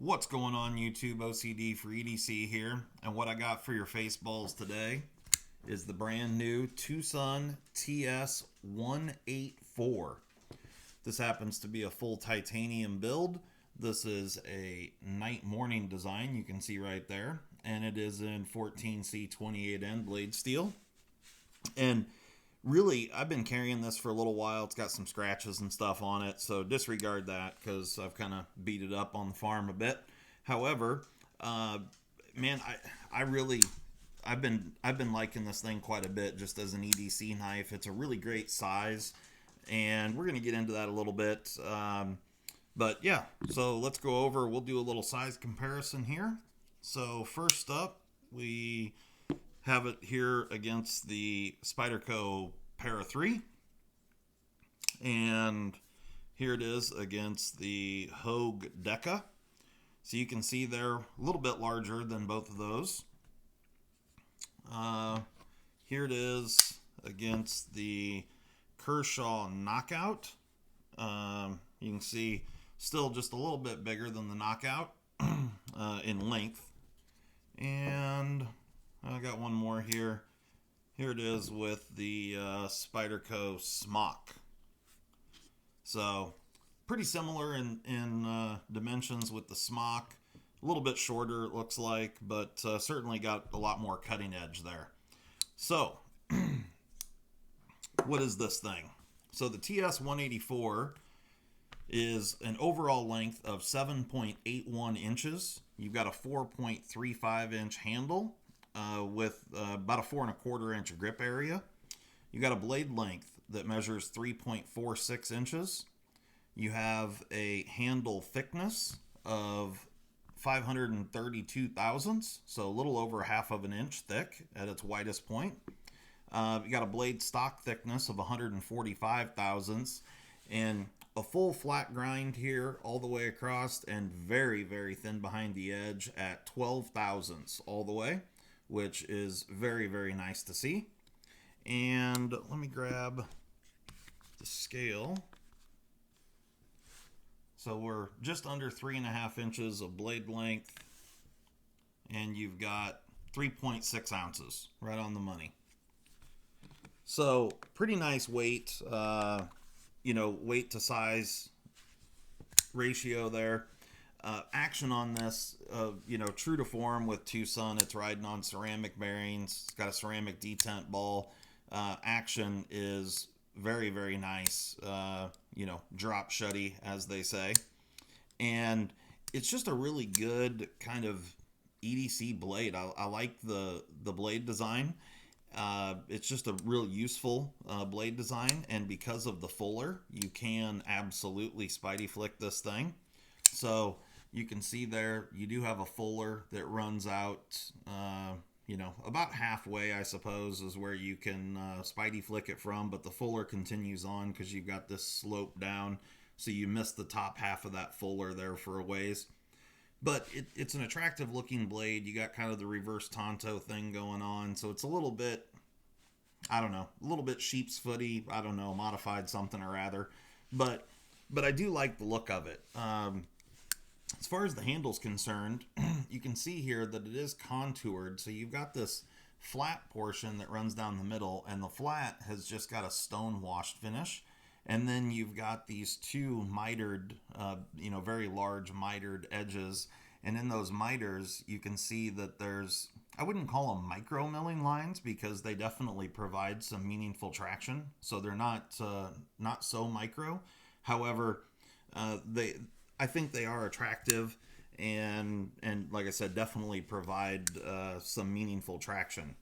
What's going on YouTube? OCD for EDC here, and what I got for your face balls today is the brand new Twosun TS 184. This happens to be a full titanium build. This is a night morning design, you can see right there, and it is in 14C28N blade steel. And really, I've been carrying this for a little while. It's got some scratches and stuff on it, so disregard that because I've kind of beat it up on the farm a bit. However, man, I've been liking this thing quite a bit just as an EDC knife. It's a really great size, and we're gonna get into that a little bit. But yeah, so let's go over. We'll do a little size comparison here. So first up, we have it here against the Spyderco Para 3. And here it is against the Hogue Deca. So you can see they're a little bit larger than both of those. Here it is against the Kershaw Knockout. You can see still just a little bit bigger than the Knockout in length. And I got one more here. Here it is with the Spyderco Smock. So pretty similar in dimensions with the Smock. A little bit shorter it looks like, but certainly got a lot more cutting edge there. So what is this thing? So the TS 184 is an overall length of 7.81 inches. You've got a 4.35 inch handle with about a 4.25 inch grip area. You got a blade length that measures 3.46 inches. You have a handle thickness of 532 thousandths, so a little over half of an inch thick at its widest point. You got a blade stock thickness of 145 thousandths, and a full flat grind here all the way across, and very, very thin behind the edge at 12 thousandths all the way, which is very, very nice to see. And let me grab the scale. So we're just under 3.5 inches of blade length, and you've got 3.6 ounces, right on the money. So pretty nice weight, weight to size ratio there. Action on this, true to form with Twosun, it's riding on ceramic bearings. It's got a ceramic detent ball. Action is very, very nice, drop shutty, as they say. And it's just a really good kind of EDC blade. I like the blade design. It's just a real useful blade design, and because of the fuller, you can absolutely Spidey flick this thing. So you can see there, you do have a fuller that runs out, about halfway, I suppose, is where you can Spidey flick it from, but the fuller continues on because you've got this slope down, so you miss the top half of that fuller there for a ways. But it's an attractive looking blade. You got kind of the reverse Tonto thing going on, so it's a little bit, a little bit sheep's footy, modified something or rather. But I do like the look of it. As far as the handle's concerned, you can see here that it is contoured. So you've got this flat portion that runs down the middle, and the flat has just got a stone washed finish. And then you've got these two mitered, very large mitered edges. And in those miters, you can see that there's, I wouldn't call them micro milling lines because they definitely provide some meaningful traction. So they're not so micro. However, I think they are attractive, and like I said, definitely provide some meaningful traction.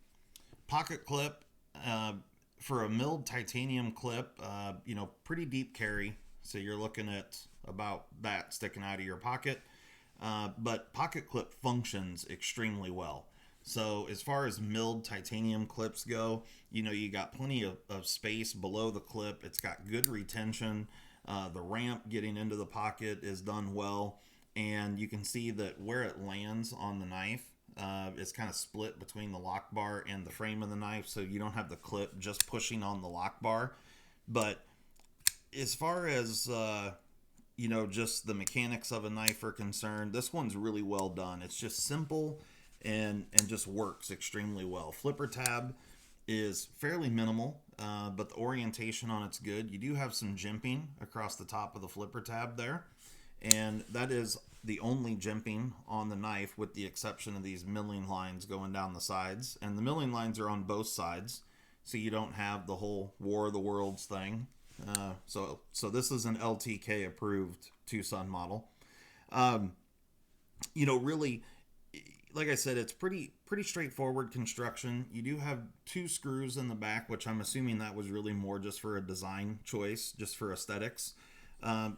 Pocket clip, for a milled titanium clip, pretty deep carry, so you're looking at about that sticking out of your pocket. But pocket clip functions extremely well. So as far as milled titanium clips go, you got plenty of space below the clip. It's got good retention. The ramp getting into the pocket is done well, and you can see that where it lands on the knife is kind of split between the lock bar and the frame of the knife, so you don't have the clip just pushing on the lock bar. But as far as just the mechanics of a knife are concerned, this one's really well done. It's just simple and just works extremely well. Flipper tab is fairly minimal, but the orientation on it's good. You do have some jimping across the top of the flipper tab there, and that is the only jimping on the knife with the exception of these milling lines going down the sides. And the milling lines are on both sides, so you don't have the whole War of the Worlds thing. So this is an LTK approved Twosun model. Really, like I said, it's pretty straightforward construction. You do have 2 screws in the back, which I'm assuming that was really more just for a design choice, just for aesthetics.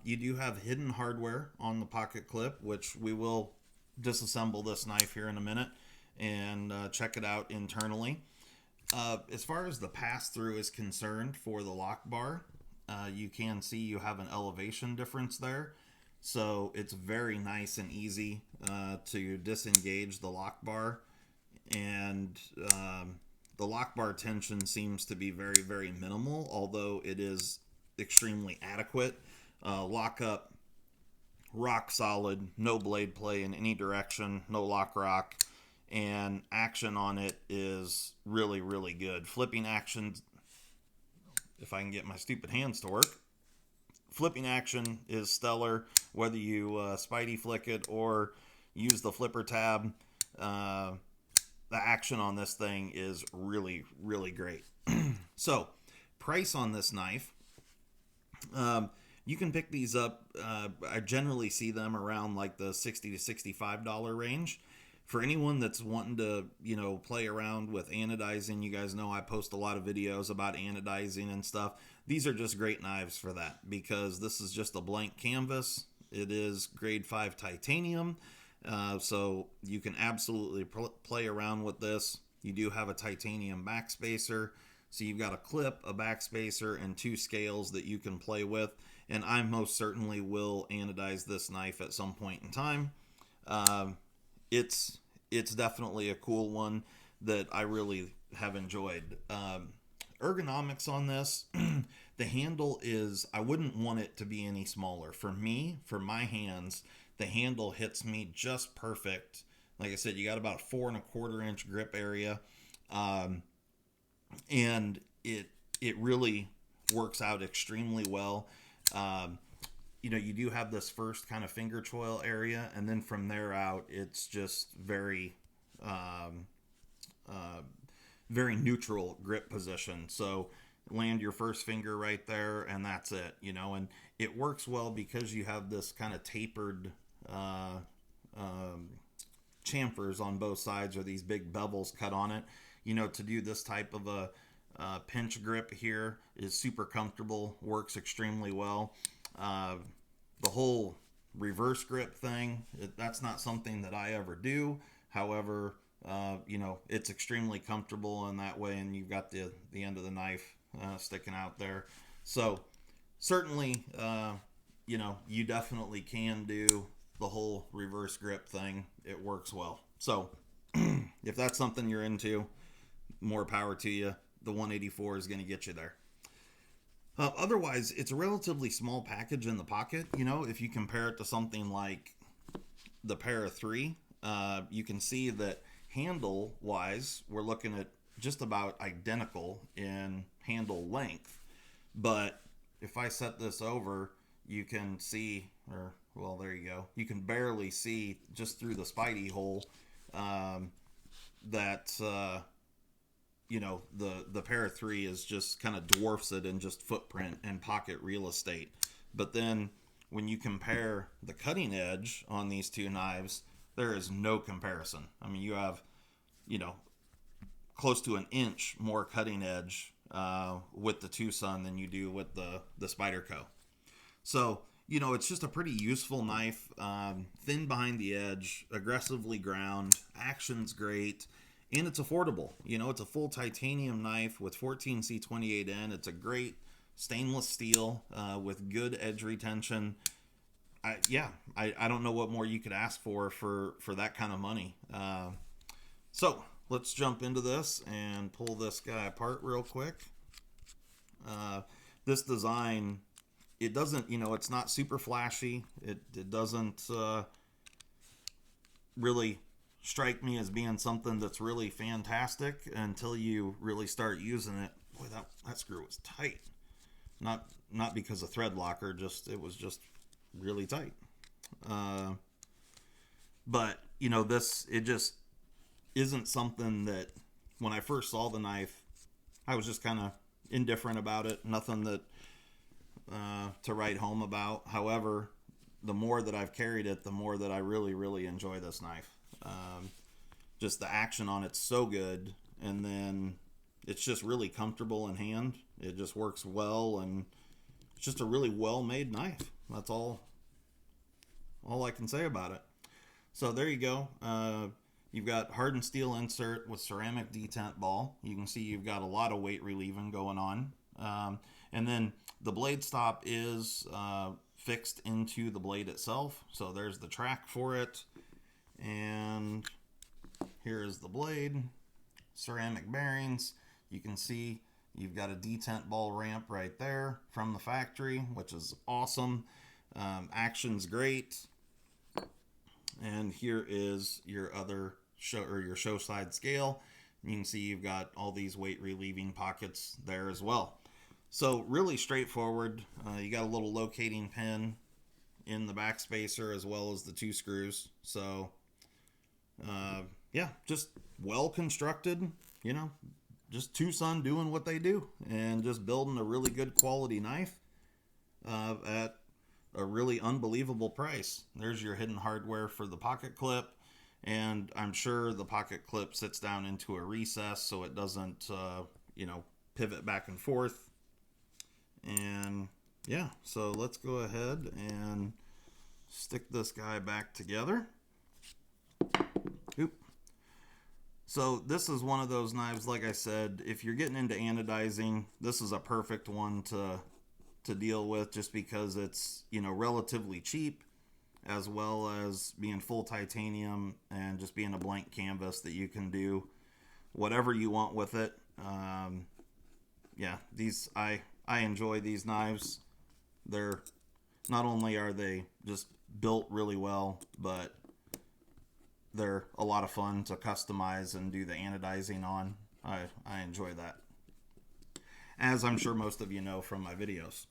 You do have hidden hardware on the pocket clip, which we will disassemble this knife here in a minute and check it out internally. As far as the pass-through is concerned for the lock bar, you can see you have an elevation difference there. So it's very nice and easy to disengage the lock bar. And the lock bar tension seems to be very, very minimal, although it is extremely adequate. Lock up, rock solid, no blade play in any direction, no lock rock, and action on it is really, really good. Flipping action, if I can get my stupid hands to work, flipping action is stellar, whether you Spidey flick it or use the flipper tab. The action on this thing is really, really great. So, price on this knife. You can pick these up. I generally see them around like the $60 to $65 range. For anyone that's wanting to, play around with anodizing, you guys know I post a lot of videos about anodizing and stuff. These are just great knives for that because this is just a blank canvas. It is grade 5 titanium, so you can absolutely play around with this. You do have a titanium backspacer, so you've got a clip, a backspacer, and 2 scales that you can play with. And I most certainly will anodize this knife at some point in time. It's definitely a cool one that I really have enjoyed. Ergonomics on this, the handle is, I wouldn't want it to be any smaller. For me, for my hands, the handle hits me just perfect. Like I said, you got about 4 1/4 inch grip area, and it really works out extremely well. You do have this first kind of finger choil area, and then from there out, it's just very, very neutral grip position. So land your first finger right there, and that's it. And it works well because you have this kind of tapered chamfers on both sides, or these big bevels cut on it. To do this type of a pinch grip here is super comfortable, works extremely well. The whole reverse grip thing, that's not something that I ever do. However, it's extremely comfortable in that way, and you've got the end of the knife sticking out there. So certainly, you definitely can do the whole reverse grip thing. It works well. So if that's something you're into, more power to you. The 184 is going to get you there. Otherwise, it's a relatively small package in the pocket. If you compare it to something like the Para 3, you can see that handle-wise, we're looking at just about identical in handle length. But if I set this over, you can see, there you go. You can barely see just through the Spidey hole that the Para 3 is just kind of dwarfs it in just footprint and pocket real estate. But then when you compare the cutting edge on these 2 knives, there is no comparison. I mean, you have, close to an inch more cutting edge with the Twosun than you do with the Spyderco. So, it's just a pretty useful knife, thin behind the edge, aggressively ground, action's great. And it's affordable. It's a full titanium knife with 14C28N. It's a great stainless steel with good edge retention. I don't know what more you could ask for that kind of money. So let's jump into this and pull this guy apart real quick. This design it doesn't, you know, it's not super flashy. It doesn't really strike me as being something that's really fantastic until you really start using it. Boy, that screw was tight. Not because of thread locker, just it was just really tight. But you know, it just isn't something that when I first saw the knife, I was just kind of indifferent about it. Nothing that to write home about. However, the more that I've carried it, the more that I really, really enjoy this knife. Just the action on it's so good, and then it's just really comfortable in hand. It just works well, and it's just a really well-made knife. That's all I can say about it. So there you go. You've got hardened steel insert with ceramic detent ball. You can see you've got a lot of weight relieving going on. And then the blade stop is fixed into the blade itself. So there's the track for it. And here is the blade. Ceramic bearings. You can see you've got a detent ball ramp right there from the factory, which is awesome. Action's great. And here is your other your show side scale. You can see you've got all these weight relieving pockets there as well. So really straightforward. You got a little locating pin in the back spacer as well as the 2 screws. So yeah, just well constructed, you know, just Twosun doing what they do and just building a really good quality knife at a really unbelievable price. There's your hidden hardware for the pocket clip, and I'm sure the pocket clip sits down into a recess so it doesn't you know, pivot back and forth. And yeah, so let's go ahead and stick this guy back together. Oop. So this is one of those knives, like I said, if you're getting into anodizing, this is a perfect one to deal with, just because it's, you know, relatively cheap, as well as being full titanium and just being a blank canvas that you can do whatever you want with it. Yeah, I enjoy these knives. They're not only are they just built really well, but they're a lot of fun to customize and do the anodizing on. I enjoy that, as I'm sure most of you know from my videos.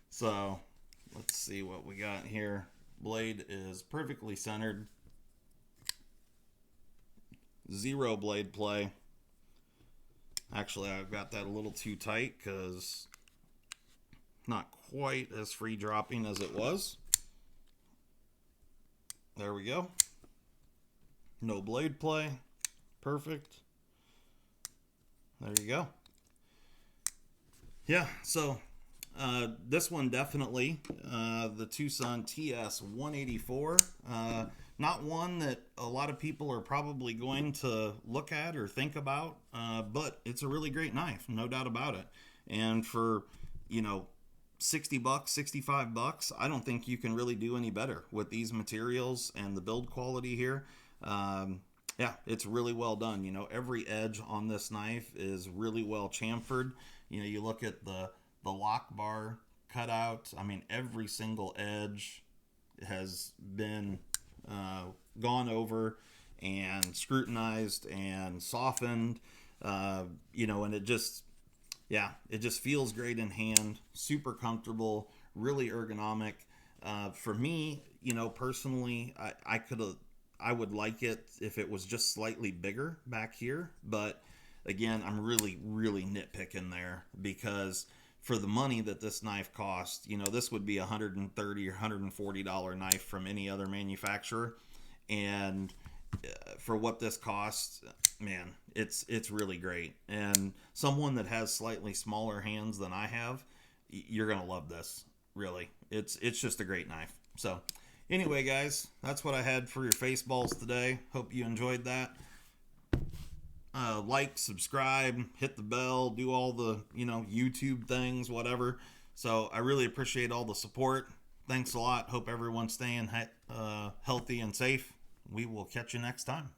So let's see what we got here. Blade is perfectly centered. 0 blade play. Actually, I've got that a little too tight because not quite as free dropping as it was. There we go. No blade play. Perfect. There you go. Yeah, so this one definitely, the Twosun TS 184, not one that a lot of people are probably going to look at or think about, but it's a really great knife, no doubt about it. And for, you know, $60, $65, I don't think you can really do any better with these materials and the build quality here. Yeah, it's really well done. You know, every edge on this knife is really well chamfered. You know, you look at the lock bar cutout. I mean, every single edge has been gone over and scrutinized and softened. You know, and it just feels great in hand. Super comfortable, really ergonomic. For me, you know, personally, I would like it if it was just slightly bigger back here, but again, I'm really, really nitpicking there, because for the money that this knife costs, you know, this would be $130 or $140 knife from any other manufacturer, and for what this costs, man, it's really great. And someone that has slightly smaller hands than I have, you're gonna love this. Really, it's just a great knife. So anyway, guys, that's what I had for your face balls today. Hope you enjoyed that. Like, subscribe, hit the bell, do all the, you know, YouTube things, whatever. So I really appreciate all the support. Thanks a lot. Hope everyone's staying healthy and safe. We will catch you next time.